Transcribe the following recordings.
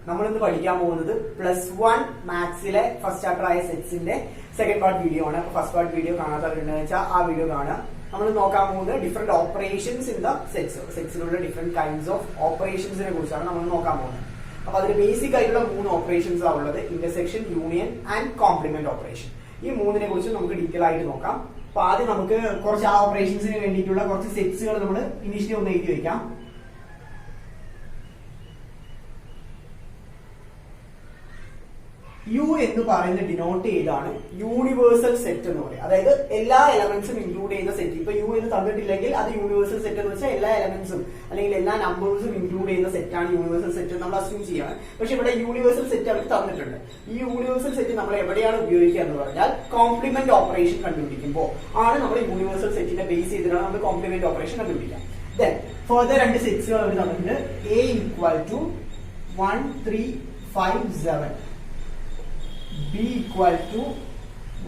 നമ്മൾ ഇന്ന് പഠിക്കാൻ പോകുന്നത് +1 മാത്സിലെ ഫസ്റ്റ് ചാപ്റ്റർ ആയ സെറ്റ്സിന്റെ സെക്കൻഡ് പാർട്ട് വീഡിയോ ആണ്. ഫസ്റ്റ് പാർട്ട് വീഡിയോ കാണാത്തവരുണ്ടെന്ന് വെച്ചാൽ ആ വീഡിയോ കാണുക. നമ്മൾ നോക്കാൻ പോകുന്നത് ഡിഫറെന്റ് ഓപ്പറേഷൻസ് ഇൻ ദ സെറ്റ്സിലുള്ള ഡിഫറെന്റ് കൈൻഡ്സ് ഓഫ് ഓപ്പറേഷൻസിനെ കുറിച്ചാണ് നമ്മൾ നോക്കാൻ പോകുന്നത്. അപ്പൊ അതിൽ ബേസിക് ആയിട്ടുള്ള 3 ഓപ്പറേഷൻസ് ആണ് ഉള്ളത്: intersection, union and complement operation. ഈ മൂന്നിനെ കുറിച്ച് നമുക്ക് ഡീറ്റെയിൽ ആയിട്ട് നോക്കാം. അപ്പൊ ആദ്യം നമുക്ക് കുറച്ച് ആ ഓപ്പറേഷൻസിന് വേണ്ടിയിട്ടുള്ള കുറച്ച് സെറ്റ്സുകൾ നമ്മൾ ഇനിഷ്യലി ഒന്ന് എഴുതി വെക്കാം. യു എന്ന് പറയുന്നത് ഡിനോട്ട് ചെയ്താണ് യൂണിവേഴ്സൽ സെറ്റ് എന്ന് പറയും. അതായത് എല്ലാ എലമെന്റ്സും ഇൻക്ലൂഡ് ചെയ്യുന്ന സെറ്റ്. ഇപ്പൊ യു എന്ന് തന്നിട്ടില്ലെങ്കിൽ അത് യൂണിവേഴ്സൽ സെറ്റ് എന്ന് വെച്ചാൽ എല്ലാ എലമെന്റ്സും അല്ലെങ്കിൽ എല്ലാ നമ്പേഴ്സും ഇൻക്ലൂഡ് ചെയ്യുന്ന സെറ്റാണ് യൂണിവേഴ്സൽ സെറ്റ് നമ്മൾ അസ്യൂം ചെയ്യാണ്. പക്ഷെ ഇവിടെ യൂണിവേഴ്സൽ സെറ്റ് അവർ തന്നിട്ടുണ്ട്. ഈ യൂണിവേഴ്സൽ സെറ്റ് നമ്മൾ എവിടെയാണ് ഉപയോഗിക്കുക എന്ന് പറഞ്ഞാൽ കോംപ്ലിമെന്റ് ഓപ്പറേഷൻ കണ്ടുപിടിക്കുമ്പോൾ ആണ് നമ്മൾ യൂണിവേഴ്സൽ സെറ്റിനെ ബേസ് ചെയ്തിട്ടാണ് നമ്മൾ കോംപ്ലിമെന്റ് ഓപ്പറേഷൻ കണ്ടുപിടിക്കുക. ദെൻ ഫർദർ രണ്ട് സെറ്റ്സുകൾ അവർ തന്നിട്ടുണ്ട്. A = 1 3 5 7, B =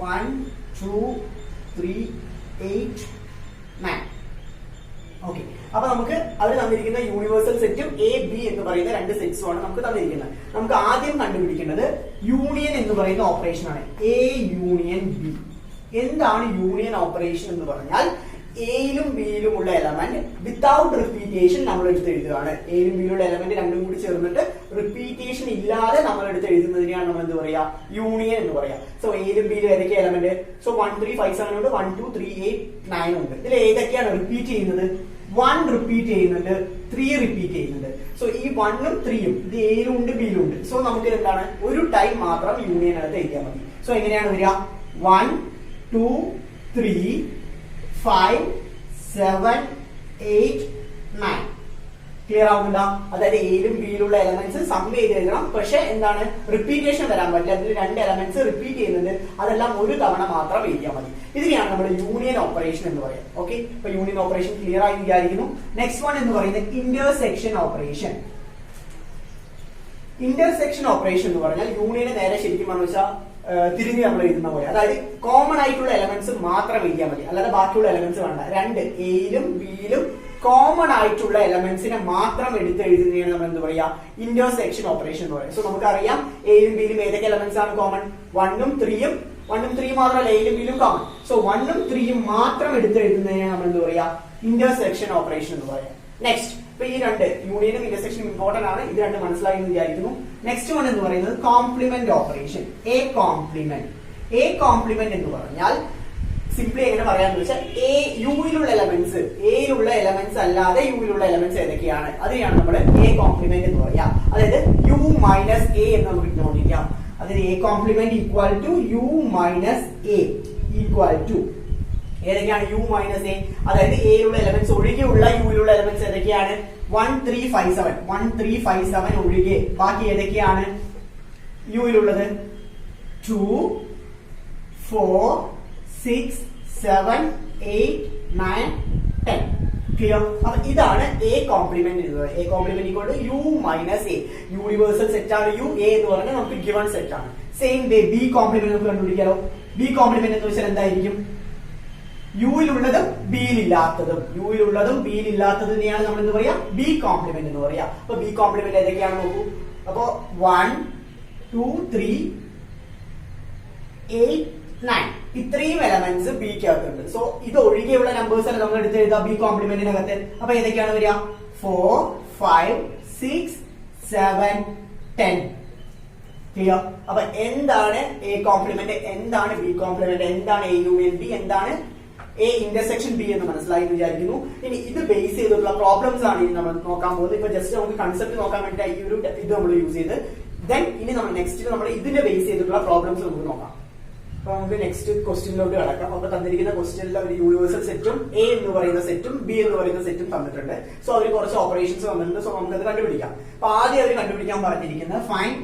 1 2 3 8 9. ഓക്കെ, അപ്പൊ നമുക്ക് അവർ തന്നിരിക്കുന്ന യൂണിവേഴ്സൽ സെറ്റും A B എന്ന് പറയുന്ന രണ്ട് സെറ്റ്സും ആണ് നമുക്ക് തന്നിരിക്കുന്നത്. നമുക്ക് ആദ്യം കണ്ടുപിടിക്കേണ്ടത് യൂണിയൻ എന്ന് പറയുന്ന ഓപ്പറേഷൻ ആണ്. A union B. എന്താണ് യൂണിയൻ ഓപ്പറേഷൻ എന്ന് പറഞ്ഞാൽ എയിലും ബിയിലും ഉള്ള എലമെന്റ് വിത്തൗട്ട് റിപ്പീറ്റേഷൻ നമ്മൾ എടുത്ത് എഴുതുകയാണ്. എയിലും ബിയിലുള്ള എലമെന്റ് രണ്ടും കൂടി ചേർന്നിട്ട് റിപ്പീറ്റേഷൻ ഇല്ലാതെ നമ്മൾ എടുത്ത് എഴുതുന്നതിനെയാണ് നമ്മൾ എന്ത് പറയാ? യൂണിയൻ എന്ന് പറയാം. സോ എയിലും ബിയിലും ഏതൊക്കെ എലമെന്റ്? സോ 1 3 5 7 ഉണ്ട്, 1 2 3 8 9 ഉണ്ട്. ഇതിൽ ഏതൊക്കെയാണ് റിപ്പീറ്റ് ചെയ്യുന്നത്? 1 റിപ്പീറ്റ് ചെയ്യുന്നുണ്ട്, 3 റിപ്പീറ്റ് ചെയ്യുന്നുണ്ട്. സോ ഈ 1 ഉം 3 ഉം ഇത് എയിലും ഉണ്ട് ബിയിലും ഉണ്ട്. സോ നമുക്ക് എന്താണ്? ഒരു ടൈം മാത്രം യൂണിയൻ എടുത്ത് എഴുതിയാൽ മതി. സോ എങ്ങനെയാണ് വരിക? 1 2 3 5 7 8 9. ക്ലിയർ ആവുന്നുണ്ടോ? അതായത് എയിലും ബിയിലുള്ള എലമെന്റ്സ് സം ചെയ്ത് എഴുതണം. പക്ഷെ എന്താണ്? റിപ്പീറ്റേഷൻ വരാൻ പറ്റില്ല. അതിൽ രണ്ട് എലമെന്റ്സ് റിപ്പീറ്റ് ചെയ്യുന്നുണ്ട്. അതെല്ലാം ഒരു തവണ മാത്രം എഴുതിയാൽ മതി. ഇതിനെയാണ് നമ്മൾ യൂണിയൻ ഓപ്പറേഷൻ എന്ന് പറയുന്നത്. ഓക്കെ, ഇപ്പൊ യൂണിയൻ ഓപ്പറേഷൻ ക്ലിയർ ആയി വിചാരിക്കുന്നു. നെക്സ്റ്റ് വൺ എന്ന് പറയുന്നത് ഇന്റർസെക്ഷൻ ഓപ്പറേഷൻ. ഇന്റർസെക്ഷൻ ഓപ്പറേഷൻ എന്ന് പറഞ്ഞാൽ യൂണിയനെ നേരെ ശരിക്കും പറഞ്ഞു വെച്ചാൽ തിരിഞ്ഞ് നമ്മൾ എഴുതുന്ന പോലെ. അതായത് കോമൺ ആയിട്ടുള്ള എലമെന്റ്സ് മാത്രം എഴുതിയാൽ മതി, അല്ലാതെ ബാക്കിയുള്ള എലമെന്റ്സ് വേണ്ട. രണ്ട് എയിലും ബിയിലും കോമൺ ആയിട്ടുള്ള എലമെന്റ്സിനെ മാത്രം എടുത്ത് എഴുതുന്നതാണ് നമ്മൾ എന്ത് പറയാ? ഇന്റർസെക്ഷൻ ഓപ്പറേഷൻ എന്ന് പറയാം. സോ നമുക്കറിയാം എയിലും ബിയിലും ഏതൊക്കെ എലമെന്റ്സ് ആണ് കോമൺ? 1 ഉം 3 ഉം. 1 ഉം 3 മാത്രമല്ല, എയിലും ബിയിലും കോമൺ. സോ 1 ഉം 3 ഉം മാത്രം എടുത്ത് എഴുതുന്നതിനാണ് നമ്മൾ എന്ത് പറയാ? ഇന്റർസെക്ഷൻ ഓപ്പറേഷൻ എന്ന് പറയാം. നെക്സ്റ്റ്, ഇപ്പൊ ഈ രണ്ട് യൂണിയനും ഇന്റർസെക്ഷനും ഇമ്പോർട്ടന്റ് ആണ്. ഇത് രണ്ട് മനസ്സിലായി എന്ന് വിചാരിക്കുന്നു. നെക്സ്റ്റ് വൺ എന്ന് പറയുന്നത് കോംപ്ലിമെന്റ് ഓപ്പറേഷൻ. എ കോംപ്ലിമെന്റ് എന്ന് പറഞ്ഞാൽ സിംപ്ലി എങ്ങനെ പറയാന്ന് വെച്ചാൽ യുയിലുള്ള എലമെന്റ്സ്, എയിലുള്ള എലമെന്റ്സ് അല്ലാതെ യുയിലുള്ള എലമെന്റ്സ് ഏതൊക്കെയാണ് അതിനെയാണ് നമ്മൾ എ കോംപ്ലിമെന്റ് എന്ന് പറയാം. അതായത് U - A എന്ന് നമുക്ക് നോക്കിക്കാം. അതിന് എ കോംപ്ലിമെന്റ് = U - A ഏതൊക്കെയാണ്? U - A. അതായത് എയിലുള്ള എലമെന്റ്സ് ഒഴികെയുള്ള യുയിലുള്ള എലമെന്റ്സ് ഏതൊക്കെയാണ്? 1 3 5 7 1 3 5 7 ഒഴികെ ബാക്കി ഏതൊക്കെയാണ് യുയിലുള്ളത്? 2 4 6 7 8 9 10. ക്ലിയർ? അപ്പൊ ഇതാണ് എ കോംപ്ലിമെന്റ് എന്ന് പറയുന്നത്. A complement = U - A. Universal set ആണ് U. A എന്ന് പറഞ്ഞാൽ നമുക്ക് ഗിവൺ സെറ്റ് ആണ്. സെയിം വേ ബി കോംപ്ലിമെന്റ് നമുക്ക് കണ്ടുപിടിക്കാലോ. ബി കോംപ്ലിമെന്റ് എന്ന് വെച്ചാൽ എന്തായിരിക്കും? യുയിലുള്ളതും ബിയിലില്ലാത്തതിനെയാണ് നമ്മൾ എന്ത് പറയാ? ബി കോംപ്ലിമെന്റ് എന്ന് പറയാ. അപ്പൊ ബി കോംപ്ലിമെന്റ് ഏതൊക്കെയാണ് നോക്കൂ. അപ്പൊ 1 2 3 8 9 ഇത്രയും എലമെന്റ്സ് ബിക്കകത്തുണ്ട്. സോ ഇത് ഒഴികെയുള്ള നമ്പേഴ്സ് അല്ല നമ്മൾ എടുത്ത് എഴുതാം ബി കോംപ്ലിമെന്റിനകത്ത്. അപ്പൊ ഏതൊക്കെയാണ് വരിക? 4 5 6 7 10. ക്ലിയർ? അപ്പൊ എന്താണ് എ കോംപ്ലിമെന്റ്, എന്താണ് ബി കോംപ്ലിമെന്റ്, എന്താണ് എ യൂണിയൻ ബി, എന്താണ് എ ഇന്റർസെക്ഷൻ ബി എന്ന് മനസ്സിലായി എന്ന് വിചാരിക്കുന്നു. ഇനി ഇത് ബേസ് ചെയ്തിട്ടുള്ള പ്രോബ്ലംസ് ആണ് ഇനി നമ്മൾ നോക്കാൻ പോകുന്നത്. ഇപ്പൊ ജസ്റ്റ് നമുക്ക് കൺസെപ്റ്റ് നോക്കാൻ വേണ്ടി ഈ ഒരു ഇത് നമ്മൾ യൂസ് ചെയ്ത് ദെൻ ഇനി നമ്മൾ നെക്സ്റ്റ് നമ്മൾ ഇതിന്റെ ബേസ് ചെയ്തിട്ടുള്ള പ്രോബ്ലംസ് നമുക്ക് നോക്കാം. അപ്പൊ നമുക്ക് നെക്സ്റ്റ് ക്വസ്റ്റ്യനിലോട്ട് കിടക്കാം. അപ്പൊ തന്നിരിക്കുന്ന ക്വസ്റ്റ്യനിൽ ഒരു യൂണിവേഴ്സൽ സെറ്റും എ എന്ന് പറയുന്ന സെറ്റും ബി എന്ന് പറയുന്ന സെറ്റും തന്നിട്ടുണ്ട്. സോ അവർ കുറച്ച് ഓപ്പറേഷൻസ് തന്നിട്ടുണ്ട്. സോ നമുക്കത് കണ്ടുപിടിക്കാം. അപ്പൊ ആദ്യം അവർ കണ്ടുപിടിക്കാൻ പറഞ്ഞിരിക്കുന്നത് ഫൈൻഡ്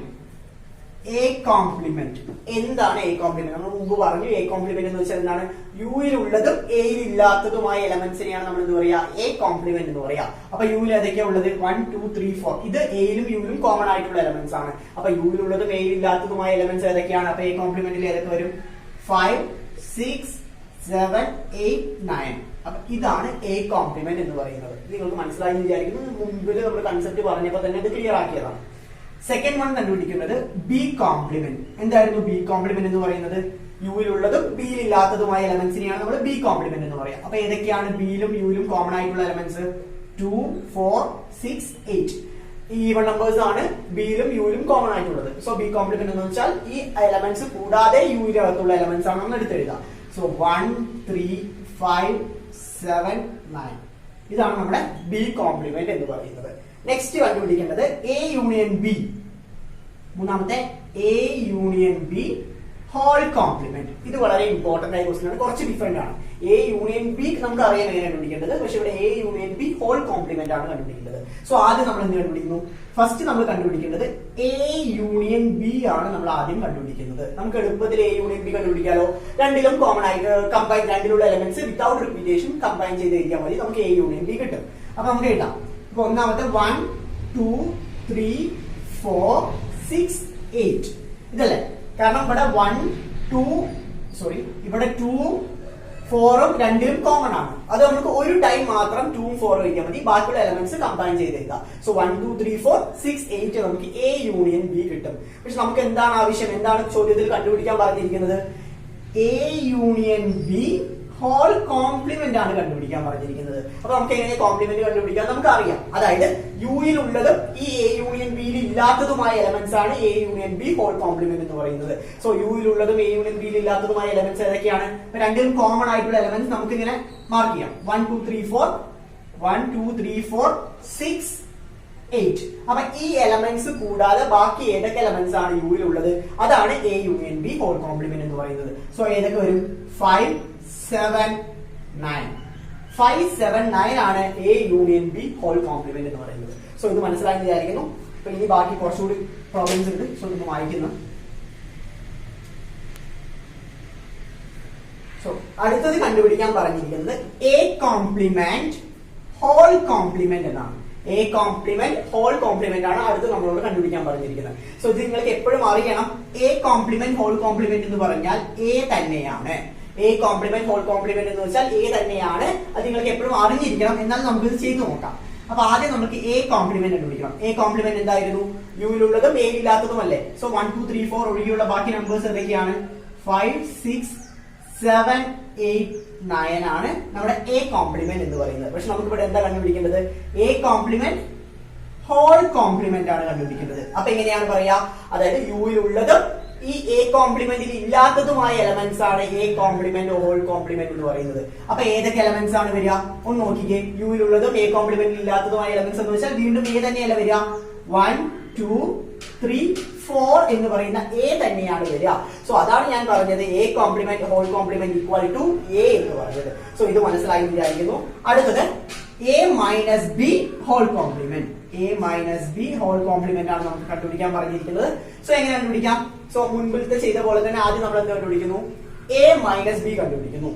എ കോംപ്ലിമെന്റ്. എന്താണ് എ കോംപ്ലിമെന്റ്? നമ്മൾ മുമ്പ് പറഞ്ഞു എ കോംപ്ലിമെന്റ് എന്ന് വെച്ചാൽ എന്താണ്? യുയിലുള്ളതും എയിൽ ഇല്ലാത്തതുമായ എലമെന്റ്സിനെയാണ് നമ്മൾ എന്ത് പറയാ? എ കോംപ്ലിമെന്റ് എന്ന് പറയാ. അപ്പൊ യുയിൽ ഏതൊക്കെയാ ഉള്ളത്? 1 2 3 4. ഇത് എയിലും യുയിലും കോമൺ ആയിട്ടുള്ള എലമെന്റ്സ് ആണ്. അപ്പൊ യുയിലുള്ളതും എയിൽ ഇല്ലാത്തതുമായ എലമെന്റ്സ് ഏതൊക്കെയാണ്? അപ്പൊ എ കോംപ്ലിമെന്റിൽ ഏതൊക്കെ വരും? 5 6 7 8 9. അപ്പൊ ഇതാണ് എ കോംപ്ലിമെന്റ് എന്ന് പറയുന്നത്. നിങ്ങൾക്ക് മനസ്സിലായി വിചാരിക്കുന്നു. മുമ്പിൽ നമ്മൾ കൺസെപ്റ്റ് പറഞ്ഞപ്പോൾ തന്നെ ഇത് ക്ലിയർ ആക്കിയതാണ്. സെക്കൻഡ് വൺ കണ്ടുപിടിക്കുന്നത് ബി കോംപ്ലിമെന്റ്. എന്തായിരുന്നു ബി കോംപ്ലിമെന്റ് എന്ന് പറയുന്നത്? യുവിലുള്ളതും ബിയിൽ ഇല്ലാത്തതുമായ എലമെന്റ്സിനെയാണ് നമ്മൾ ബി കോംപ്ലിമെന്റ് എന്ന് പറയാം. അപ്പൊ ഏതൊക്കെയാണ് ബിയിലും യുയിലും കോമൺ ആയിട്ടുള്ള എലമെന്റ്സ്? 2, 4, 6, 8. ഈവൺ നമ്പേഴ്സ് ആണ് ബിയിലും യുയിലും കോമൺ ആയിട്ടുള്ളത്. സോ ബി കോംപ്ലിമെന്റ് എന്ന് വെച്ചാൽ ഈ എലമെന്റ്സ് കൂടാതെ യുവിന്റെ അകത്തുള്ള എലമെന്റ്സ് ആണ് നമ്മൾ എടുത്തെഴുതാം. സോ 1, 3, 5, 7, 9. ഇതാണ് നമ്മുടെ ബി കോംപ്ലിമെന്റ് എന്ന് പറയുന്നത്. നെക്സ്റ്റ് കണ്ടുപിടിക്കേണ്ടത് എ യൂണിയൻ ബി. മൂന്നാമത്തെ A union B whole complement. ഇത് വളരെ ഇമ്പോർട്ടന്റ് ആയ ക്വസ്റ്റൻ ആണ്, കുറച്ച് ഡിഫറെന്റ് ആണ്. എ യൂണിയൻ ബി നമുക്ക് അറിയാൻ എങ്ങനെ കണ്ടുപിടിക്കേണ്ടത്, പക്ഷെ ഇവിടെ A union B whole complement ആണ് കണ്ടുപിടിക്കേണ്ടത്. സോ ആദ്യം നമ്മൾ എന്ത് കണ്ടുപിടിക്കുന്നു? ഫസ്റ്റ് നമ്മൾ കണ്ടുപിടിക്കേണ്ടത് എ യൂണിയൻ ബി ആണ് നമ്മൾ ആദ്യം കണ്ടുപിടിക്കുന്നത്. നമുക്ക് എളുപ്പത്തിൽ എ യൂണിയൻ ബി കണ്ടുപിടിക്കാലോ. രണ്ടിലും കോമൺ ആയിട്ട് കമ്പൈൻ, രണ്ടിലുള്ള എലമെന്റ്സ് വിത്തൗട്ട് റിപ്പീറ്റേഷൻ കമ്പൈൻ ചെയ്ത് എഴുതിയാൽ മതി, നമുക്ക് എ യൂണിയൻ ബി കിട്ടും. അപ്പൊ നമുക്ക് എഴുതാം. ഇപ്പൊ ഒന്നാമത്തെ 1, 2, 3, 4, 6, 8 ഇതല്ലേ? കാരണം ഇവിടെ 2 4 രണ്ടിലും കോമൺ ആണ്. അത് നമുക്ക് ഒരു ടൈം മാത്രം 2 4 എഴുതിയാൽ മതി, ബാക്കിയുള്ള എലമെന്റ്സ് കമ്പൈൻ ചെയ്തേക്കാം. സോ 1 2 3 4 6 8 നമുക്ക് എ യൂണിയൻ ബി കിട്ടും. പക്ഷെ നമുക്ക് എന്താണ് ആവശ്യം? എന്താണ് ചോദ്യത്തിൽ കണ്ടുപിടിക്കാൻ പറഞ്ഞിരിക്കുന്നത്? A union B whole complement ആണ് കണ്ടുപിടിക്കാൻ പറഞ്ഞിരിക്കുന്നത്. അപ്പൊ നമുക്ക് എങ്ങനെ കോംപ്ലിമെന്റ് കണ്ടുപിടിക്കാം? നമുക്ക് അറിയാം. അതായത് യുയിൽ ഉള്ളതും ഈ എ യൂണിയൻ ബിയിൽ ഇല്ലാത്തതുമായ എലമെന്റ്സ് ആണ് A union B whole complement എന്ന് പറയുന്നത്. സോ യുയിൽ ഉള്ളതും എ യൂണിയൻ ബിയിൽ ഇല്ലാത്തതുമായ എലമെന്റ്സ് ഏതൊക്കെയാണ്? രണ്ടിലും കോമൺ ആയിട്ടുള്ള എലമെന്റ്സ് നമുക്ക് ഇങ്ങനെ മാർക്ക് ചെയ്യാം. 1 2 3 4 6 8. അപ്പൊ ഈ എലമെന്റ്സ് കൂടാതെ ബാക്കി ഏതൊക്കെ എലമെന്റ്സ് ആണ് യുയിൽ ഉള്ളത് അതാണ് A union B whole complement എന്ന് പറയുന്നത്. സോ ഏതൊക്കെ വരും? 5 7 9. 5 7 9 ആണ് A union B whole complement എന്ന് പറയുന്നത്. സോ ഇത് മനസ്സിലായി വിചാരിക്കുന്നു. അപ്പൊ ഇനി ബാക്കി കുറച്ചുകൂടി പ്രോബ്ലംസ് ഉണ്ട്. സോ ഇത് വായിക്കുന്നു. സോ അടുത്തത് കണ്ടുപിടിക്കാൻ പറഞ്ഞിരിക്കുന്നത് എ കോംപ്ലിമെന്റ് ഹോൾ കോംപ്ലിമെന്റ് എന്നാണ്. എ കോംപ്ലിമെന്റ് ഹോൾ കോംപ്ലിമെന്റ് ആണ് അടുത്ത് നമ്മളോട് കണ്ടുപിടിക്കാൻ പറഞ്ഞിരിക്കുന്നത്. സോ ഇത് നിങ്ങൾക്ക് എപ്പോഴും അറിയണം, എ കോംപ്ലിമെന്റ് ഹോൾ കോംപ്ലിമെന്റ് എന്ന് പറഞ്ഞാൽ എ തന്നെയാണ്. എ കോംപ്ലിമെന്റ് ഹോൾ കോംപ്ലിമെന്റ് എന്ന് വെച്ചാൽ എ തന്നെയാണ്. അത് നിങ്ങൾക്ക് എപ്പോഴും അറിഞ്ഞിരിക്കണം. എന്നാൽ നമുക്ക് ഇത് ചെയ്തു നോക്കാം. അപ്പൊ ആദ്യം നമുക്ക് എ കോംപ്ലിമെന്റ് കണ്ടുപിടിക്കണം. എ കോംപ്ലിമെന്റ് എന്തായിരുന്നു? യുയിലുള്ളതും എ ഇല്ലാത്തതും അല്ലേ? സോ 1 2 3 4 ഒഴികെയുള്ള ബാക്കി നമ്പേഴ്സ് ഏതൊക്കെയാണ്? 5 6 7 8 9 ആണ് നമ്മുടെ എ കോംപ്ലിമെന്റ് എന്ന് പറയുന്നത്. പക്ഷെ നമുക്ക് ഇവിടെ എന്താ കണ്ടുപിടിക്കേണ്ടത്? എ കോംപ്ലിമെന്റ് ഹോൾ കോംപ്ലിമെന്റ് ആണ് കണ്ടുപിടിക്കേണ്ടത്. അപ്പൊ എങ്ങനെയാണ് പറയാ? അതായത് യുയിലുള്ളതും ഈ എ കോംപ്ലിമെന്റിൽ ഇല്ലാത്തതുമായ എലമെന്റ്സ് ആണ് എ കോംപ്ലിമെന്റ് ഹോൾ കോംപ്ലിമെന്റ് എന്ന് പറയുന്നത്. അപ്പൊ ഏതൊക്കെ എലമെന്റ്സ് ആണ് വരിക? ഒന്ന് നോക്കിക്കേ. യുയിലുള്ളതും എ കോംപ്ലിമെന്റിൽ ഇല്ലാത്തതുമായ എലമെന്റ്സ് എന്ന് വെച്ചാൽ വീണ്ടും എ തന്നെയല്ല വരിക. 1 2 3 4 എന്ന് പറയുന്ന എ തന്നെയാണ് വരിക. സോ അതാണ് ഞാൻ പറഞ്ഞത് A complement whole complement equal to A എന്ന് പറഞ്ഞത്. സോ ഇത് മനസ്സിലായി വിചാരിക്കുന്നു. അടുത്തത് A minus B whole complement. A minus B whole complement ആണ് നമുക്ക് കണ്ടുപിടിക്കാൻ പറഞ്ഞിരിക്കുന്നത്. സോ എങ്ങനെ കണ്ടുപിടിക്കാം? സോ മുൻപിലത്തെ ചെയ്ത പോലെ തന്നെ ആദ്യം നമ്മൾ എന്ത് കണ്ടുപിടിക്കുന്നു? എ മൈനസ് ബി കണ്ടുപിടിക്കുന്നു.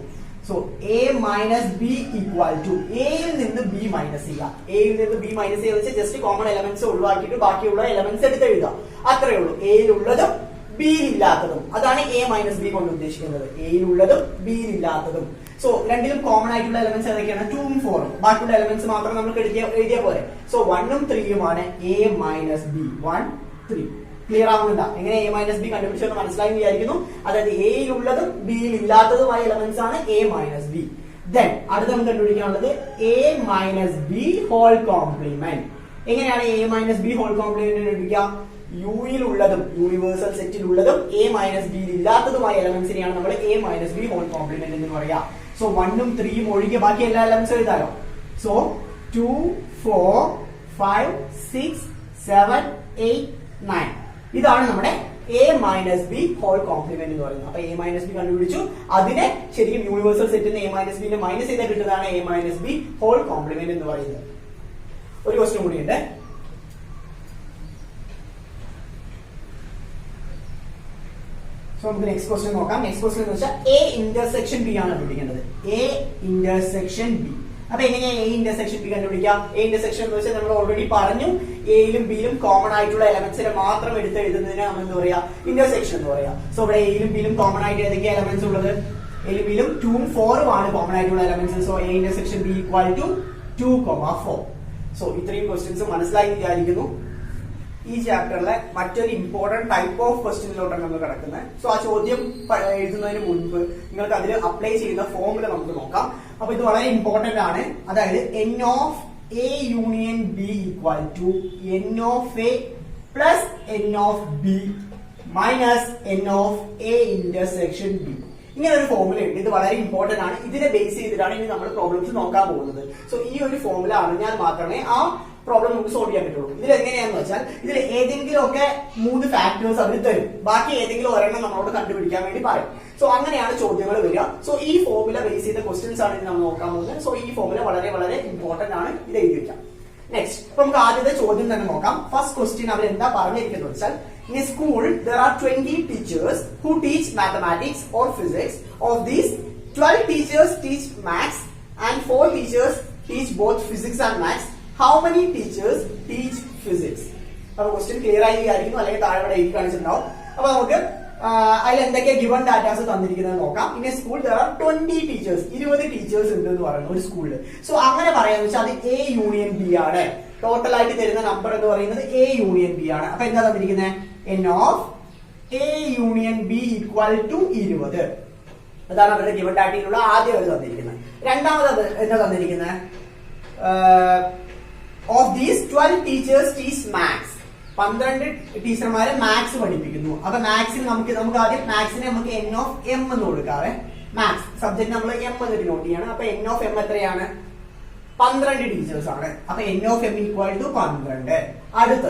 So A minus B equal to എയിൽ നിന്ന് ബി മൈനസ് ചെയ്യുക. എയിൽ നിന്ന് ബി മൈനസ് ചെയ്യുക വെച്ചാൽ ജസ്റ്റ് കോമൺ എലമെന്റ്സ് ഒഴിവാക്കിയിട്ട് ബാക്കിയുള്ള എലമെന്റ്സ് എടുത്ത് എഴുതുക. അത്രേ ഉള്ളൂ. എയിലുള്ളതും ബിയിൽ ഇല്ലാത്തതും അതാണ് എ മൈനസ് ബി കൊണ്ട് ഉദ്ദേശിക്കുന്നത്. എയിലുള്ളതും ബിയിൽ ഇല്ലാത്തതും. സോ രണ്ടിലും കോമൺ ആയിട്ടുള്ള എലമെന്റ്സ് ഏതൊക്കെയാണ്? 2 ഉം 4 ഉം. ബാക്കിയുള്ള എലമെന്റ്സ് മാത്രം നമുക്ക് എഴുതിയ പോലെ. സോ 1 ഉം 3 ഉമാണ് എ മൈനസ് ബി. 1 3. ക്ലിയർ ആവുന്നില്ല? എങ്ങനെ എ മൈനസ് ബി കണ്ടുപിടിച്ചെന്ന് മനസ്സിലായി വിചാരിക്കുന്നു. അതായത് എയിലുള്ളതും ബിയിൽ ഇല്ലാത്തതുമായ എലമെന്റ്സ് ആണ് എ മൈനസ് ബി. ദെൻ അടുത്ത നമുക്ക് കണ്ടുപിടിക്കാനുള്ളത് A minus B whole complement. എങ്ങനെയാണ് A minus B whole complement കണ്ടുപിടിക്കുക? യുയിലുള്ളതും യൂണിവേഴ്സൽ സെറ്റിലുള്ളതും എ മൈനസ് ബിയിൽ ഇല്ലാത്തതുമായ എലമെന്റ്സിനെയാണ് നമ്മൾ A minus B whole complement എന്ന് പറയാ. സോ 1 ഉം 3 ഉം ഒഴികെ ബാക്കി എല്ലാ എലമെന്റ്സ് എഴുതാലോ. സോ 2 4 5 6 7 8 9 ഇതാണ് നമ്മുടെ A minus B whole complement എന്ന് പറയുന്നത്. അപ്പൊ എ മൈനസ് ബി കണ്ടുപിടിച്ചു. അതിനെ ശരിക്കും യൂണിവേഴ്സൽ സെറ്റിൽ നിന്ന് എ മൈനസ് ബിനെ മൈനസ് ചെയ്താൽ കിട്ടുന്നതാണ് A minus B whole complement എന്ന് പറയുന്നത്. ഒരു ക്വസ്റ്റ്യൻ കൂടിയുണ്ട്. സോ നമുക്ക് നെക്സ്റ്റ് ക്വസ്റ്റ്യൻ നോക്കാം. നെക്സ്റ്റ് ക്വസ്റ്റ്യൻ എന്ന് വെച്ചാൽ എ ഇന്റർസെക്ഷൻ ബി ആണ് കണ്ടുപിടിക്കേണ്ടത്. A intersection B. അപ്പൊ എങ്ങനെയാ എ ഇന്റർസെക്ഷൻ ബി കണ്ടുപിടിക്കാം? എ ഇന്റർസെക്ഷൻ എന്ന് വെച്ചാൽ നമ്മൾ ഓൾറെഡി പറഞ്ഞു, എയിലും ബിയിലും കോമൺ ആയിട്ടുള്ള എലമെന്റ്സിനെ മാത്രം എടുത്ത് എഴുതുന്നതിന് നമ്മൾ എന്താ പറയാ? ഇന്റർസെക്ഷൻ എന്ന് പറയാം. സോ ഇവിടെ എയിലും ബിയിലും കോമൺ ആയിട്ട് ഏതൊക്കെ എലമെന്റ്സ് ഉള്ളത്? എയിലും ബിയിലും 2 ഉം 4 ഉം ആണ് കോമൺ ആയിട്ടുള്ള elements. So A intersection B equal to 2, 4. So ഇത്രയും ക്വസ്റ്റ്യൻസ് മനസ്സിലായി വിചാരിക്കുന്നു. ഈ ചാപ്റ്ററിലെ മറ്റൊരു ഇമ്പോർട്ടന്റ് ടൈപ്പ് ഓഫ് ക്വസ്റ്റ്യനിലോട്ടാണ് നമ്മൾ കിടക്കുന്നത്. സോ ആ ചോദ്യം എഴുതുന്നതിന് മുൻപ് നിങ്ങൾക്ക് അതിൽ അപ്ലൈ ചെയ്യുന്ന ഫോമുല നമുക്ക് നോക്കാം. അപ്പൊ ഇത് വളരെ ഇമ്പോർട്ടന്റ് ആണ്. അതായത് n of A union B equal to n of A plus n of B minus n of A intersection B. ഇങ്ങനെ ഒരു ഫോമുല ഉണ്ട്. ഇത് വളരെ ഇമ്പോർട്ടന്റ് ആണ്. ഇതിനെ ബേസ് ചെയ്തിട്ടാണ് ഇനി നമ്മൾ പ്രോബ്ലംസ് നോക്കാൻ പോകുന്നത്. സോ ഈ ഒരു ഫോമുല അറിഞ്ഞാൽ മാത്രമേ ആ പ്രോബ്ലം നമുക്ക് സോൾവ് ചെയ്യാൻ പറ്റുള്ളൂ. ഇതിൽ എങ്ങനെയാണെന്ന് വെച്ചാൽ ഇതിൽ ഏതെങ്കിലും ഒക്കെ 3 ഫാക്ടേഴ്സ് അവർ തരും, ബാക്കി ഏതെങ്കിലും ഒരെണ്ണം നമ്മളോട് കണ്ടുപിടിക്കാൻ വേണ്ടി പറയും. സോ അങ്ങനെയാണ് ചോദ്യങ്ങൾ വരിക. സോ ഈ ഫോമുല ബേസ് ചെയ്ത ക്വസ്റ്റ്യൻസ് ആണ് നമ്മൾ നോക്കാൻ പോകുന്നത്. സോ ഈ ഫോമുല വളരെ വളരെ ഇമ്പോർട്ടന്റ് ആണ്. ഇത് എഴുതി വെക്കാം. നെക്സ്റ്റ് അപ്പൊ നമുക്ക് ആദ്യത്തെ ചോദ്യം തന്നെ നോക്കാം. ഫസ്റ്റ് ക്വസ്റ്റ്യൻ അവർ എന്താ പറഞ്ഞിരിക്കുന്നത് വെച്ചാൽ, in a school there are 20 teachers who teach mathematics or physics. Of these 12 teachers teach maths and 4 teachers teach both physics and maths. How many teachers teach physics? അപ്പൊ ക്വസ്റ്റ്യൻ ക്ലിയർ ആയി വിചാരിക്കുന്നു, അല്ലെങ്കിൽ താഴെ എഴുതി കാണിച്ചിട്ടുണ്ടാവും. അപ്പൊ നമുക്ക് അതിൽ എന്തൊക്കെ ഗിവൺ ഡാറ്റാസ് തന്നിരിക്കുന്നത് നോക്കാം. In A school there are 20 teachers, 20 teachers ഉണ്ട് എന്ന് പറയുന്നു ഒരു സ്കൂളിൽ. സോ അങ്ങനെ പറയാന്ന് വെച്ചാൽ അത് A യൂണിയൻ B ആണ്. ടോട്ടൽ ആയിട്ട് തരുന്ന നമ്പർ എന്ന് പറയുന്നത് A യൂണിയൻ B ആണ്. അപ്പൊ എന്താ തന്നിരിക്കുന്നത്? n of A union B equal to 20. അതാണ് അവരുടെ ഗിവൺ ഡാറ്റയിലുള്ള ആദ്യം അവർ തന്നിരിക്കുന്നത്. രണ്ടാമത് എന്താ തന്നിരിക്കുന്നത്? Of these 12 teachers teach maths. 12 ടീച്ചർമാരെ മാത്സ് പഠിപ്പിക്കുന്നു. അപ്പൊ മാത്സിന് നമുക്ക് ആദ്യം മാത്സിന് നമുക്ക് n ഓഫ് m എന്ന് കൊടുക്കാവേ. മാത്സ് സബ്ജക്ട് നമ്മൾ m എന്ന് ഡിനോട്ട് ചെയ്യാണ്. അപ്പൊ n ഓഫ് m എത്രയാണ്? 12 ടീച്ചേഴ്സ് ആണ്. അപ്പൊ n of m equal to 12. അടുത്ത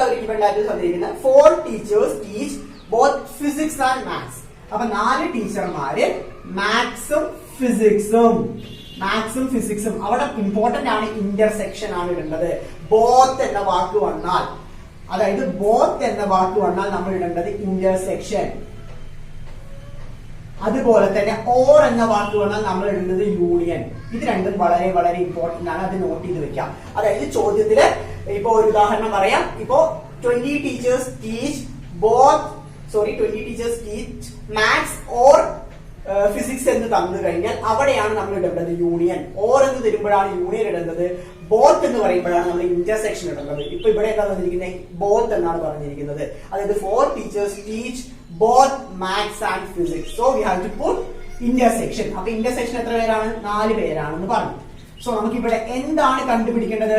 അവർ ഗിവൺ ഡാറ്റ തന്നിരിക്കുന്നത് 4 teachers teach both physics and maths. അപ്പൊ 4 ടീച്ചർമാര് മാത്സും ഫിസിക്സും അവിടെ ഇമ്പോർട്ടന്റ് ആണ്, ഇന്റർസെക്ഷൻ ആണ് ഇടേണ്ടത്. ബോത്ത് എന്ന വാക്ക് വന്നാൽ, അതായത് ബോത്ത് എന്ന വാക്ക് വന്നാൽ നമ്മൾ ഇടേണ്ടത് ഇന്റർസെക്ഷൻ. അതുപോലെ തന്നെ ഓർ എന്ന വാക്ക് വന്നാൽ നമ്മൾ ഇടേണ്ടത് യൂണിയൻ. ഇത് രണ്ടും വളരെ വളരെ ഇമ്പോർട്ടന്റ് ആണ്. അത് നോട്ട് ചെയ്ത് വെക്കാം. അതായത് ചോദ്യത്തില് ഇപ്പൊ ഒരു ഉദാഹരണം പറയാം. ഇപ്പോ 20 teachers teach maths or physics എന്ന് തന്നു കഴിഞ്ഞാൽ അവിടെയാണ് നമ്മൾ ഇടേണ്ടത് യൂണിയൻ. ഓർ എന്ന് തരുമ്പോഴാണ് യൂണിയൻ ഇടേണ്ടത്. ബോത്ത് എന്ന് പറയുമ്പോഴാണ് നമ്മൾ ഇന്റർസെക്ഷൻ ഇടേണ്ടത്. ഇപ്പൊ ഇവിടെ എന്താ തന്നിരിക്കുന്നത്? ബോത്ത് എന്നാണ് പറഞ്ഞിരിക്കുന്നത്. അതായത് 4 teachers teach both maths and physics. So we have to put intersection. അപ്പൊ ഇന്റർസെക്ഷൻ എത്ര പേരാണ്? 4 പേരാണെന്ന് പറഞ്ഞു. സോ നമുക്ക് ഇവിടെ എന്താണ് കണ്ടുപിടിക്കേണ്ടത്?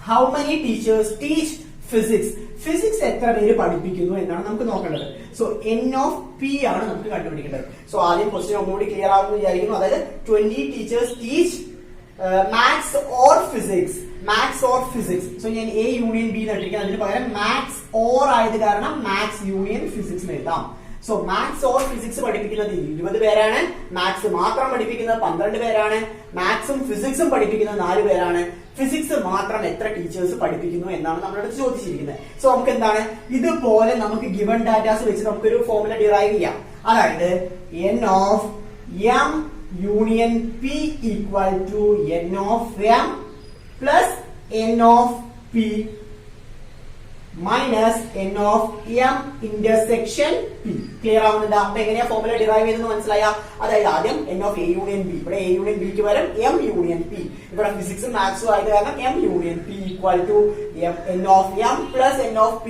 How many teachers teach physics. Physics എത്ര പേര് പഠിപ്പിക്കുന്നു എന്നാണ് നമുക്ക് നോക്കേണ്ടത്. സോ n ഓഫ് p ആണ് നമുക്ക് കണ്ടുപിടിക്കേണ്ടത്. സോ ആദ്യം ക്വസ്റ്റ്യൻ ഒന്നുകൂടി ക്ലിയർ ആവുമെന്ന് വിചാരിക്കുന്നു. അതായത് 20 teachers teach maths or physics. So ഞാൻ A യൂണിയൻ B എന്നിട്ടിരിക്കുന്നത്. അതിന് പകരം മാത്സ് ഓർ ആയത് കാരണം മാത്സ് യൂണിയൻ ഫിസിക്സ് എഴുതാം. സോ മാത്സ് ഓർ ഫിസിക്സ് പഠിപ്പിക്കുന്നത് 20 പേരാണ്. മാത്സ് മാത്രം പഠിപ്പിക്കുന്നത് 12 പേരാണ്. മാത്സും ഫിസിക്സും പഠിപ്പിക്കുന്നത് 4 പേരാണ്. ഫിസിക്സ് മാത്രം എത്ര ടീച്ചേഴ്സ് പഠിപ്പിക്കുന്നു എന്നാണ് നമ്മളോട് ചോദിച്ചിരിക്കുന്നത്. സോ നമുക്ക് എന്താണ്, ഇതുപോലെ നമുക്ക് ഗിവൺ ഡാറ്റാസ് വെച്ച് നമുക്കൊരു ഫോർമുല ഡിറൈവ് ചെയ്യാം. അതായത് n of m union p equal to n of m plus n of p minus n of m intersection p. Clear ആവുന്നുണ്ട്? അപ്പൊ എങ്ങനെയാ ഫോർമുല ഡിറൈവ് ചെയ്തെന്ന് മനസ്സിലായ? അതായത് ആദ്യം n of A union B. ഇവിടെ A യൂണിയൻ Bക്ക് പകരം m യൂണിയൻ P. ഇവിടെ ഫിസിക്സും മാത്സും ആയത് കാരണം m union P equal to n of m plus n of p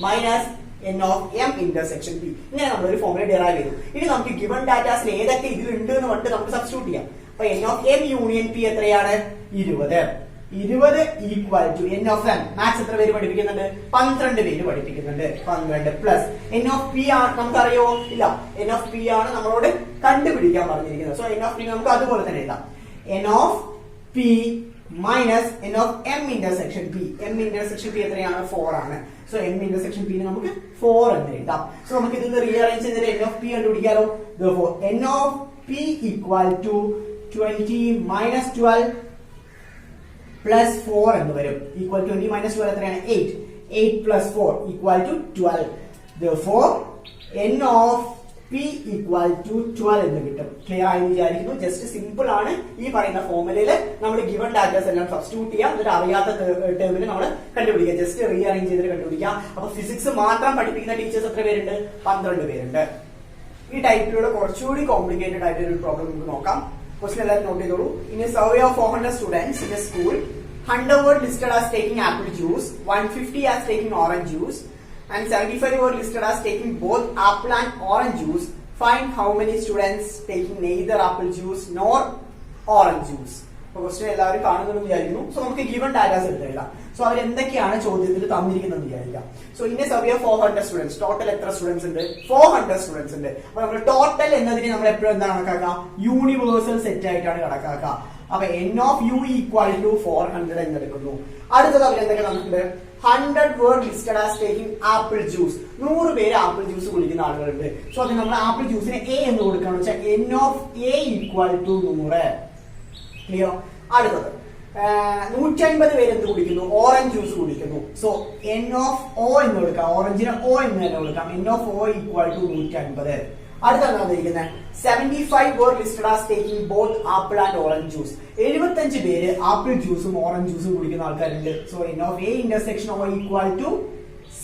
minus n of m intersection p. ഇങ്ങനെ നമ്മളൊരു ഫോർമുല ഡിറൈവ് ചെയ്തു. ഇനി നമുക്ക് ഗിവൺ ഡാറ്റാസിന് ഏതൊക്കെ ഇതിലുണ്ട് എന്ന് പറഞ്ഞിട്ട് നമുക്ക് സബ്സ്റ്റിറ്റ്യൂട്ട് ചെയ്യാം. അപ്പൊ n of m union p എത്രയാണ്? 20 equal to n of m. Maths എത്ര പേര് പഠിപ്പിക്കുന്നുണ്ട്? 12 പേര് പഠിപ്പിക്കുന്നുണ്ട്. 12 പ്ലസ് n ഓഫ് p ആണ്. നമുക്കറിയോ? ഇല്ല. n ഓഫ് p ആണ് നമ്മളോട് കണ്ടുപിടിക്കാൻ പറഞ്ഞിരിക്കുന്നത്. സോ n ഓഫ് p നമുക്ക് അതുപോലെ തന്നെ എഴുതാം. n of p minus n of m intersection p. m intersection p എത്രയാണ്? 4 ആണ്. സോ m ഇന്റർസെക്ഷൻ p നമുക്ക് 4 എന്ന് എഴുതാം. സോ നമുക്ക് ഇതിൽ റീഅറേഞ്ച് ചെയ്തിട്ട് n ഓഫ് p കണ്ടുപിടിക്കാലോ. therefore n of p equal to 20 minus 12 plus 4 എന്ന് വരും. ഈക്വൽ 20 മൈനസ് 12 എത്രയാണ്? 8 plus 4 equal to 12. therefore n of p equal to 12 എന്ന് കിട്ടും. ക്ലിയർ ആയി വിചാരിക്കുന്നു. ജസ്റ്റ് സിമ്പിൾ ആണ്. ഈ പറയുന്ന ഫോർമുലയിൽ നമ്മൾ ഗിവൺ ഡാറ്റാസ് എല്ലാം സബ്സ്റ്റിറ്റ്യൂട്ട് ചെയ്യാം. എന്നിട്ട് അറിയാത്ത ടേമിൽ നമ്മൾ കണ്ടുപിടിക്കുക. ജസ്റ്റ് റീഅറേഞ്ച് ചെയ്തിട്ട് കണ്ടുപിടിക്കാം. അപ്പൊ ഫിസിക്സ് മാത്രം പഠിപ്പിക്കുന്ന ടീച്ചേഴ്സ് എത്ര പേരുണ്ട്? 12 പേരുണ്ട്. ഈ ടൈപ്പിലൂടെ കുറച്ചുകൂടി കോംപ്ലിക്കേറ്റഡ് ആയിട്ട് ഒരു പ്രോബ്ലം നമുക്ക് നോക്കാം. ക്വസ്റ്റ്യൻ എല്ലാവരും നോട്ട് ചെയ്തോളൂ. In A survey of 400 students in A school, 100 were listed as taking apple juice, 150 as taking orange juice, and 75 were listed as taking both apple and orange juice. Find how many students taking neither apple juice nor orange juice. Question എല്ലാവരും കാണുന്നു വിചാരിക്കുന്നു. So നമുക്ക് given datas എടുത്തെഴുതാം. So അവർ എന്തൊക്കെയാണ് ചോദ്യത്തിൽ തന്നിരിക്കുന്നത് വിചാരിക്കാം. So in A survey 400 students, total എത്ര students ഉണ്ട്? 400 സ്റ്റുഡൻസ് ഉണ്ട്. അപ്പൊ നമ്മൾ ടോട്ടൽ എന്നതിനെ നമ്മൾ എപ്പോഴും എന്താണ് കണക്കാക്കുക? യൂണിവേഴ്സൽ സെറ്റ് ആയിട്ടാണ് കണക്കാക്കുക. അപ്പൊ n of u equal to 400 എന്നെടുക്കുന്നു. അടുത്തത് അവർ എന്തൊക്കെ തന്നിട്ടുണ്ട്? 100 were listed as taking apple juice. 100 പേര് ആപ്പിൾ ജ്യൂസ് കുടിക്കുന്ന ആളുകളുണ്ട്. സോ അത് നമ്മൾ ആപ്പിൾ ജ്യൂസിന് a എന്ന് കൊടുക്കുകയാണെന്ന് വെച്ചാൽ n of a equal to 100. Clear? അടുത്തത് 150 പേര് എന്ത് കുടിക്കുന്നു? ഓറഞ്ച് ജ്യൂസ് കുടിക്കുന്നു. സോ n of o എന്ന് കൊടുക്കാം, ഓറഞ്ചിന് o എന്ന് തന്നെ കൊടുക്കാം. n of o equal to 150. അടുത്താണ് തന്നിരിക്കുന്നത് 75 were listed as taking both apple and orange juice. 75 പേര് ആപ്പിൾ ജ്യൂസും ഓറഞ്ച് ജ്യൂസും കുടിക്കുന്ന ആൾക്കാരുണ്ട്. So n of a intersection o equal to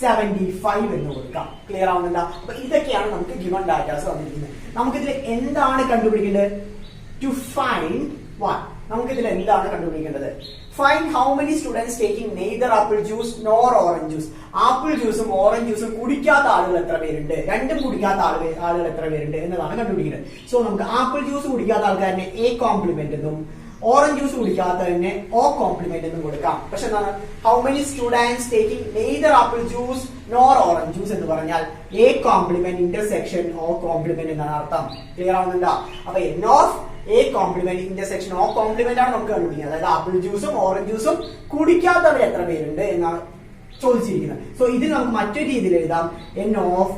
75 എന്ന് കൊടുക്കാം. ക്ലിയർ ആവുന്നുണ്ടോ? അപ്പൊ ഇതൊക്കെയാണ് നമുക്ക് ഗിവൺ ഡാറ്റാസ് തന്നിരിക്കുന്നത്. നമുക്കിതിൽ എന്താണ് കണ്ടുപിടിക്കേണ്ടത്? To find what? നമുക്കിതിൽ എന്താണ് കണ്ടുപിടിക്കേണ്ടത്? Find how many students taking neither apple juice nor orange juice. Apple ജ്യൂസും ഓറഞ്ച് ജ്യൂസും കുടിക്കാത്ത ആളുകൾ എത്ര പേരുണ്ട്? രണ്ടും കുടിക്കാത്ത ആളുകൾ എത്ര പേരുണ്ട് എന്നതാണ് കണ്ടുപിടിക്കുന്നത്. സോ നമുക്ക് ആപ്പിൾ ജ്യൂസ് കുടിക്കാത്ത ആൾക്കാരനെ എ കോംപ്ലിമെന്റ് എന്നും ഓറഞ്ച് ജ്യൂസ് കുടിക്കാത്തതിനെ ഓ കോംപ്ലിമെന്റ് എന്നും കൊടുക്കാം. പക്ഷെ എന്താണ് how many students taking neither apple juice nor orange juice എന്ന് പറഞ്ഞാൽ A complement intersection O complement എന്നാണ് അർത്ഥം. ക്ലിയർ ആവുന്നുണ്ടോ? അപ്പൊ n of a complement intersection O complement ആണ് നമുക്ക് കണ്ടുപിടിക്കുന്നത്. അതായത് ആപ്പിൾ ജ്യൂസും ഓറഞ്ച് ജ്യൂസും കുടിക്കാത്തവർ എത്ര പേരുണ്ട് എന്നാണ് ചോദിച്ചിരിക്കുന്നത്. സോ ഇതിൽ നമുക്ക് മറ്റൊരു രീതിയിൽ എഴുതാം. n of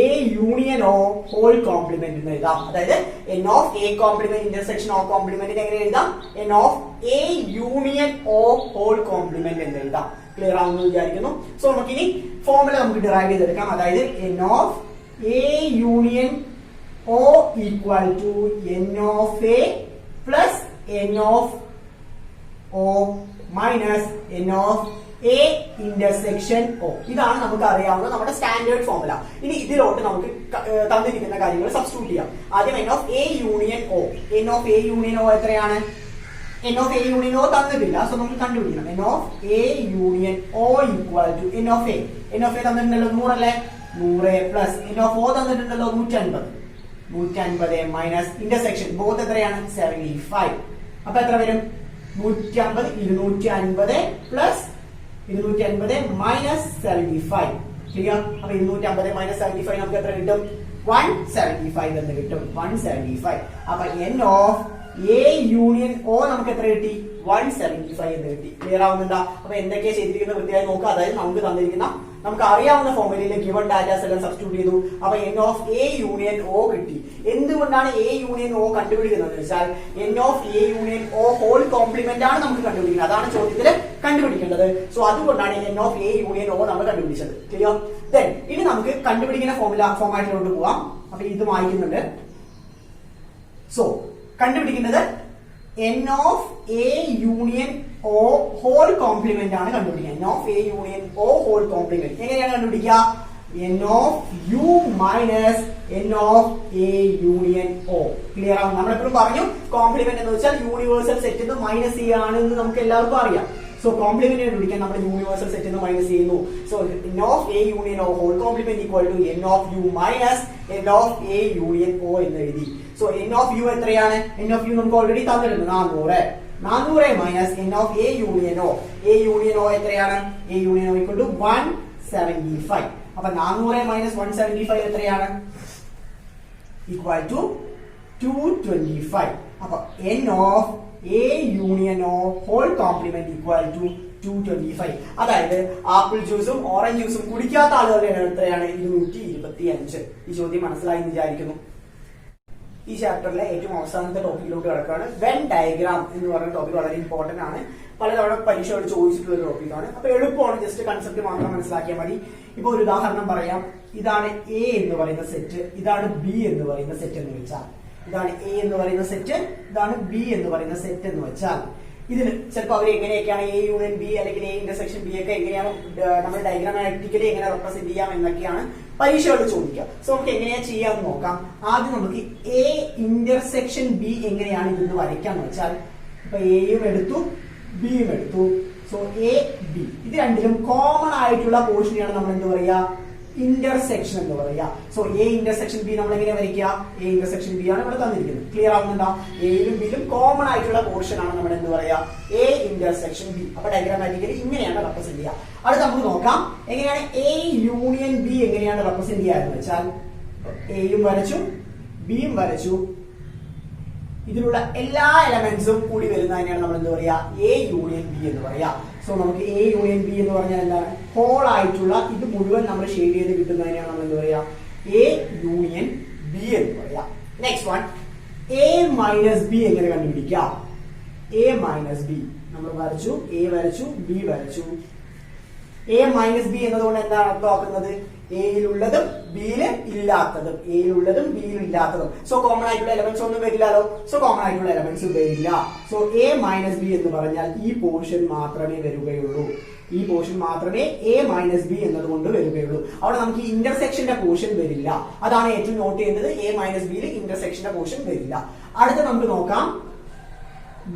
a union o whole complement എന്ന് എഴുതാം. അതായത് n of a complement intersection o complement എങ്ങനെ എഴുതാം? n of a union o whole complement എന്ന് എഴുതാം. ക്ലിയർ ആവുമെന്ന് വിചാരിക്കുന്നു. സോ നമുക്കിനി ഫോർമുല നമുക്ക് ഡിറൈവ് ചെയ്തെടുക്കാം. അതായത് n of a union o equal to n of a plus n of o minus n of a intersection o. ഇതാണ് നമുക്ക് അറിയാവുന്ന നമ്മുടെ സ്റ്റാൻഡേർഡ് ഫോർമുല. ഇനി ഇതിലോട്ട് നമുക്ക് തന്നിരിക്കുന്ന കാര്യങ്ങൾ സബ്സ്റ്റിറ്റ്യൂട്ട് ചെയ്യാം. ആദ്യം n of a union o. n of a union o എത്രയാണ്? n of a union o തന്നിട്ടില്ല. സോ നമുക്ക് കണ്ടുപിടിക്കണം. n of a union o equal to n of a. n of a തന്നിട്ടുണ്ടല്ലോ 100 അല്ലേ? 100 plus n of o തന്നിട്ടുണ്ടല്ലോ 150. 150 minus intersection both എത്രയാണ്? 75. അപ്പൊ എത്ര വരും? 150 250 plus 250 minus 75. ശരിയാ? അപ്പൊ 250 മൈനസ് 75 നമുക്ക് എത്ര കിട്ടും? 175 എന്ന് കിട്ടും. 175. അപ്പൊ n of a union o നമുക്ക് എത്ര കിട്ടി? 175 എന്ന് കിട്ടി. ക്ലിയർ ആവുന്നുണ്ടോ? അപ്പൊ എന്തൊക്കെയാ ചെയ്തിരിക്കുന്നത് വൃത്തിയായി നോക്കുക. അതായത് നമുക്ക് തന്നിരിക്കുന്ന നമുക്ക് അറിയാവുന്ന ഫോർമുലയിലെ ഗിവൺ ഡാറ്റാസ് എല്ലാം സബ്സ്റ്റിറ്റ്യൂട്ട് ചെയ്തു. അപ്പൊ n of a union o കിട്ടി. എന്തുകൊണ്ടാണ് a യൂണിയൻ o കണ്ടുപിടിക്കുന്നത് വെച്ചാൽ n of a union o whole complement ആണ് നമുക്ക് കണ്ടുപിടിക്കുന്നത്. അതാണ് ചോദ്യത്തിൽ കണ്ടുപിടിക്കേണ്ടത്. സോ അതുകൊണ്ടാണ് n of a union o നമ്മൾ കണ്ടുപിടിച്ചത്. ക്ലിയർ? ദെൻ ഇനി നമുക്ക് കണ്ടുപിടിക്കുന്ന ഫോർമാറ്റിലോട്ട് പോവാം. അപ്പൊ ഇത് വായിക്കുന്നുണ്ട്. സോ കണ്ടുപിടിക്കുന്നത് n of a union o whole complement ആണ് കണ്ടുപിടിക്കുക. n of a union o whole complement എങ്ങനെയാണ് കണ്ടുപിടിക്കുക? n of u minus n of a union o. Clear ആവും? നമ്മളെപ്പോഴും പറഞ്ഞു കോംപ്ലിമെന്റ് എന്ന് വെച്ചാൽ യൂണിവേഴ്സൽ സെറ്റ് നിന്ന് മൈനസ് ചെയ്യാണെന്ന് നമുക്ക് എല്ലാവർക്കും അറിയാം. സോ കോംപ്ലിമെന്റ് കണ്ടുപിടിക്കാൻ നമ്മൾ യൂണിവേഴ്സൽ സെറ്റ് നിന്ന് മൈനസ് ചെയ്യുന്നു. So n of a union o whole complement equal to n of u minus n of a union o എന്ന് എഴുതി. സോ n of u എത്രയാണ്? n of u നമുക്ക് already തന്നിട്ടുണ്ട് 400. 400 minus n of a union o. a union o എത്രയാണ്? a union o equal to 175. അപ്പൊ 400 minus 175 എത്രയാണ്? Equal to 225. അപ്പൊ n of a union o whole complement equal to 225. അതായത് apple ജ്യൂസും orange ജ്യൂസും കുടിക്കാത്ത ആളുകളുടെ എണ്ണം എത്രയാണ്? 225. ഈ ചോദ്യം മനസ്സിലായി എന്ന് വിചാരിക്കുന്നു. ഈ ചാപ്റ്ററിലെ ഏറ്റവും അവസാനത്തെ ടോപ്പിക്കിലോട്ട് കിടക്കുകയാണ്. വെൻ ഡയഗ്രാം എന്ന് പറയുന്ന ടോപ്പിക് വളരെ ഇമ്പോർട്ടന്റ് ആണ്. പലതവണ പരീക്ഷയോട് ചോദിച്ചിട്ടുള്ള ഒരു ടോപ്പിക്കാണ്. അപ്പൊ എളുപ്പമാണ്, ജസ്റ്റ് കൺസെപ്റ്റ് മാത്രം മനസ്സിലാക്കിയാൽ മതി. ഇപ്പൊ ഒരു ഉദാഹരണം പറയാം. ഇതാണ് എ എന്ന് പറയുന്ന സെറ്റ്, ഇതാണ് ബി എന്ന് പറയുന്ന സെറ്റ് എന്ന് വെച്ചാൽ, ഇതാണ് എ എന്ന് പറയുന്ന സെറ്റ്, ഇതാണ് ബി എന്ന് പറയുന്ന സെറ്റ് എന്ന് വെച്ചാൽ, ഇതിന് ചിലപ്പോൾ അവർ എങ്ങനെയൊക്കെയാണ് എ യൂണിയൻ ബി അല്ലെങ്കിൽ എ ഇന്റർസെക്ഷൻ ബി ഒക്കെ എങ്ങനെയാണ് നമ്മൾ ഡയഗ്രാമാറ്റിക്കലി എങ്ങനെ റെപ്രസെന്റ് ചെയ്യാം എന്നൊക്കെയാണ് പരീക്ഷയോട് ചോദിക്കുക. സോ നമുക്ക് എങ്ങനെയാ ചെയ്യാമെന്ന് നോക്കാം. ആദ്യം നമുക്ക് എ ഇന്റർസെക്ഷൻ ബി എങ്ങനെയാണ് ഇതെന്ന് വരയ്ക്കാന്ന് വെച്ചാൽ, ഇപ്പൊ എയും എടുത്തു ബിയും എടുത്തു. സോ എ ബി ഇത് രണ്ടിലും കോമൺ ആയിട്ടുള്ള പോർഷനെയാണ് നമ്മൾ എന്ത് പറയാ ഇന്റർസെക്ഷൻ എന്ന് പറയാ. സോ എ ഇന്റർസെക്ഷൻ ബി നമ്മൾ എങ്ങനെ വരയ്ക്കുക? എ ഇന്റർസെക്ഷൻ ബി ആണ് ഇവിടെ തന്നിരിക്കുന്നത്. ക്ലിയർ ആവുന്നുണ്ടോ? എയിലും ബിയിലും കോമൺ ആയിട്ടുള്ള പോർഷൻ ആണ് നമ്മൾ എന്ത് പറയാ എ ഇന്റർസെക്ഷൻ ബി. അപ്പൊ ഡയഗ്രാമാറ്റിക്കലി ഇങ്ങനെയാണ് റെപ്രസെന്റ് ചെയ്യുക. അടുത്ത് നമുക്ക് നോക്കാം എങ്ങനെയാണ് എ യൂണിയൻ ബി എങ്ങനെയാണ് റെപ്രസെന്റ് ചെയ്യുക എന്ന് വെച്ചാൽ എയും വരച്ചു ബിയും വരച്ചു, ഇതിലുള്ള എല്ലാ എലമെന്റ്സും കൂടി വരുന്നതിനാണ് നമ്മൾ എന്ത് പറയാ എ യൂണിയൻ ബി എന്ന് പറയാ. സോ നമുക്ക് എ യൂണിയൻ ബി എന്ന് പറഞ്ഞാൽ എന്താണ്? ഹോൾ ആയിട്ടുള്ള ഇത് മുഴുവൻ നമ്മൾ ഷെയ്ഡ് ചെയ്ത് കിട്ടുന്നതിനാണ് നമ്മൾ എന്ത് പറയാ എ യൂണിയൻ ബി എന്ന് പറയാ. Next one A minus B എങ്ങനെ കണ്ടുപിടിക്കാം? എ മൈനസ് ബി നമ്മൾ വരച്ചു, എ വരച്ചു ബി വരച്ചു. എ മൈനസ് ബി എന്നതുകൊണ്ട് എന്താണ് അർത്ഥമാക്കുന്നത്? എയിലുള്ളതും ബിയിൽ ഇല്ലാത്തതും, എയിലുള്ളതും ബിയിൽ ഇല്ലാത്തതും. സോ കോമൺ ആയിട്ടുള്ള എലമെന്റ്സ് ഒന്നും വരില്ലല്ലോ. സോ കോമൺ ആയിട്ടുള്ള എലമെന്റ്സ് വരില്ല. സോ എ മൈനസ് ബി എന്ന് പറഞ്ഞാൽ ഈ പോർഷൻ മാത്രമേ വരികയുള്ളൂ. ഈ പോർഷൻ മാത്രമേ എ മൈനസ് ബി എന്നതുകൊണ്ട് വരികയുള്ളൂ. അവിടെ നമുക്ക് ഇന്റർസെക്ഷന്റെ പോർഷൻ വരില്ല. അതാണ് ഏറ്റവും നോട്ട് ചെയ്യേണ്ടത്. എ മൈനസ് ബിയിൽ ഇന്റർസെക്ഷന്റെ പോർഷൻ വരില്ല. അടുത്ത നമുക്ക് നോക്കാം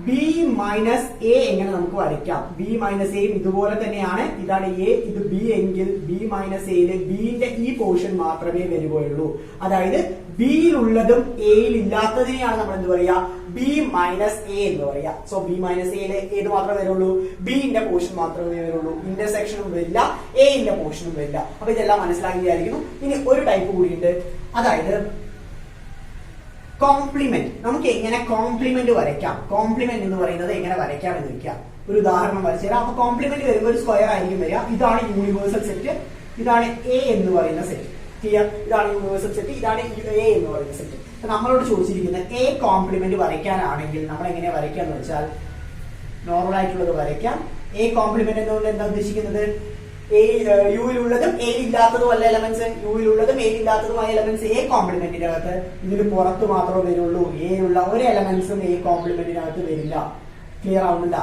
ബി മൈനസ് എ എങ്ങനെ നമുക്ക് വരയ്ക്കാം. ബി മൈനസ് എയും ഇതുപോലെ തന്നെയാണ്. ഇതാണ് എ, ഇത് ബി എങ്കിൽ ബി മൈനസ് എയില് ബിന്റെ ഈ പോർഷൻ മാത്രമേ വരികയുള്ളൂ. അതായത് ബിയിലുള്ളതും എയിൽ ഇല്ലാത്തതിനെയാണ് നമ്മൾ എന്ത് പറയാ ബി മൈനസ് എ എന്ന് പറയാ. സോ ബി മൈനസ് എയില് ഏത് മാത്രമേ വരുള്ളൂ? ബിന്റെ പോർഷൻ മാത്രമേ വരുള്ളൂ. ഇന്റർസെക്ഷനും വരില്ല, എന്റെ പോർഷനും വരില്ല. അപ്പൊ ഇതെല്ലാം മനസ്സിലാക്കിയായിരിക്കുന്നു. ഇനി ഒരു ടൈപ്പ് കൂടിയുണ്ട്, അതായത് കോംപ്ലിമെന്റ്. നമുക്ക് എങ്ങനെ കോംപ്ലിമെന്റ് വരയ്ക്കാം? കോംപ്ലിമെന്റ് എന്ന് പറയുന്നത് എങ്ങനെ വരയ്ക്കാം എന്ന് വെക്കാം. ഒരു ഉദാഹരണം വരച്ചു തരാം. അപ്പൊ കോംപ്ലിമെന്റ് വരുമ്പോൾ ഒരു സ്ക്വയർ ആയിരിക്കും വരിക. ഇതാണ് യൂണിവേഴ്സൽ സെറ്റ്, ഇതാണ് എ എന്ന് പറയുന്ന സെറ്റ്. ക്ലിയർ? ഇതാണ് യൂണിവേഴ്സൽ സെറ്റ്, ഇതാണ് എ എന്ന് പറയുന്ന സെറ്റ്. നമ്മളോട് ചോദിച്ചിരിക്കുന്നത് എ കോംപ്ലിമെന്റ് വരയ്ക്കാനാണെങ്കിൽ നമ്മൾ എങ്ങനെ വരയ്ക്കാന്ന് വെച്ചാൽ നോർമൽ ആയിട്ടുള്ളത് വരയ്ക്കാം. എ കോംപ്ലിമെന്റ് എന്നുകൊണ്ട് എന്താ ഉദ്ദേശിക്കുന്നത്? യുയിലുള്ളതും എ ഇല്ലാത്തതും അല്ല എലമെന്റ്സ്, യുയിലുള്ളതും എ ഇല്ലാത്തതുമായ എലമെന്റ്സ് എ കോംപ്ലിമെന്റിനകത്ത്. ഇതിന് പുറത്ത് മാത്രമേ വരുള്ളൂ. എയിലുള്ള ഒരു എലമെന്റ്സും എ കോംപ്ലിമെന്റിനകത്ത് വരില്ല. ക്ലിയർ ആവുന്നില്ല?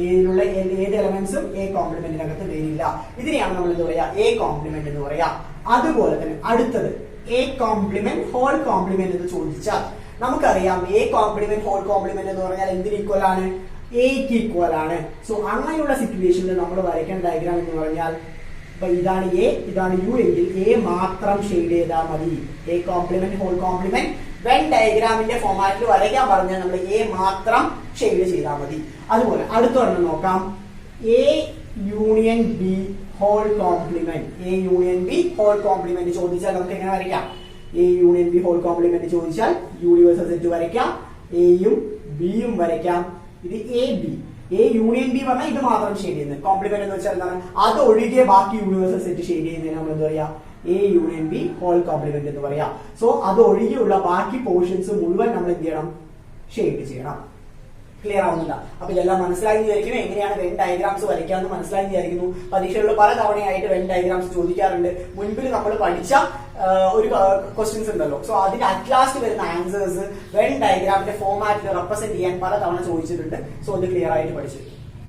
എയിലുള്ള ഏത് എലമെന്റ്സും എ കോംപ്ലിമെന്റിനകത്ത് വരില്ല. ഇതിനെയാണ് നമ്മൾ എന്താ പറയാ എ കോംപ്ലിമെന്റ് എന്ന് പറയാ. അതുപോലെ തന്നെ അടുത്തത് എ കോംപ്ലിമെന്റ് ഹോൾ കോംപ്ലിമെന്റ് എന്ന് ചോദിച്ചാൽ നമുക്കറിയാം എ കോംപ്ലിമെന്റ് ഹോൾ കോംപ്ലിമെന്റ് എന്ന് പറഞ്ഞാൽ എന്തിന് ഈക്വൽ ആണ്? എക്ക് ഈക്വൽ ആണ്. സോ അങ്ങനെയുള്ള സിറ്റുവേഷനിൽ നമ്മൾ വരയ്ക്കേണ്ട ഡയഗ്രാം എന്ന് പറഞ്ഞാൽ ഇതാണ് എ, ഇതാണ് യു എങ്കിൽ എ മാത്രം ഷെയ്ഡ് ചെയ്താൽ മതി. A complement whole complement Venn ഡയഗ്രാമിന്റെ ഫോമാറ്റിൽ വരയ്ക്കാൻ പറഞ്ഞാൽ നമ്മൾ എ മാത്രം ഷെയ്ഡ് ചെയ്താൽ മതി. അതുപോലെ അടുത്തൊരെണ്ണം നോക്കാം, A union B whole complement. A union B whole complement ചോദിച്ചാൽ നമുക്ക് എങ്ങനെ വരയ്ക്കാം? A union B whole complement ചോദിച്ചാൽ യൂണിവേഴ്സൽ സെറ്റ് വരയ്ക്കാം, എയും ബിയും വരയ്ക്കാം. ഇത് A B, A union B പറഞ്ഞാൽ ഇത് മാത്രം ഷെയ്ഡ് ചെയ്യുന്നത്. കോംപ്ലിമെന്റ് എന്ന് വെച്ചാൽ എന്താണ്? അത് ഒഴികെ ബാക്കി യൂണിവേഴ്സൽ സെറ്റ് ഷെയ്ഡ് ചെയ്യുന്നതിന് നമ്മൾ എന്താ പറയാ A union B whole complement എന്ന് പറയാം. സോ അത് ഒഴികെയുള്ള ബാക്കി പോർഷൻസ് മുഴുവൻ നമ്മൾ എന്ത് ചെയ്യണം? ഷെയ്ഡ് ചെയ്യണം. ക്ലിയർ ആവുന്നില്ല? അപ്പൊ ഇതെല്ലാം മനസ്സിലായി വിചാരിക്കുന്നു. എങ്ങനെയാണ് വെൻ ഡയഗ്രാംസ് വരയ്ക്കാമെന്ന് മനസ്സിലായി വിചാരിക്കുന്നു. പരീക്ഷകളിൽ പല തവണയായിട്ട് വെൻ ഡയഗ്രാംസ് ചോദിക്കാറുണ്ട്. മുൻപിൽ നമ്മൾ പഠിച്ച ഒരു ക്വസ്റ്റ്യൻസ് ഉണ്ടല്ലോ. സോ അതിന്റെ അറ്റ്ലാസ്റ്റ് വരുന്ന ആൻസേഴ്സ് വെൻ ഡയഗ്രാമിന്റെ ഫോമാറ്റിൽ റെപ്രസെന്റ് ചെയ്യാൻ പല തവണ ചോദിച്ചിട്ടുണ്ട്. സോ ഇത് ക്ലിയർ ആയിട്ട് പഠിച്ചു.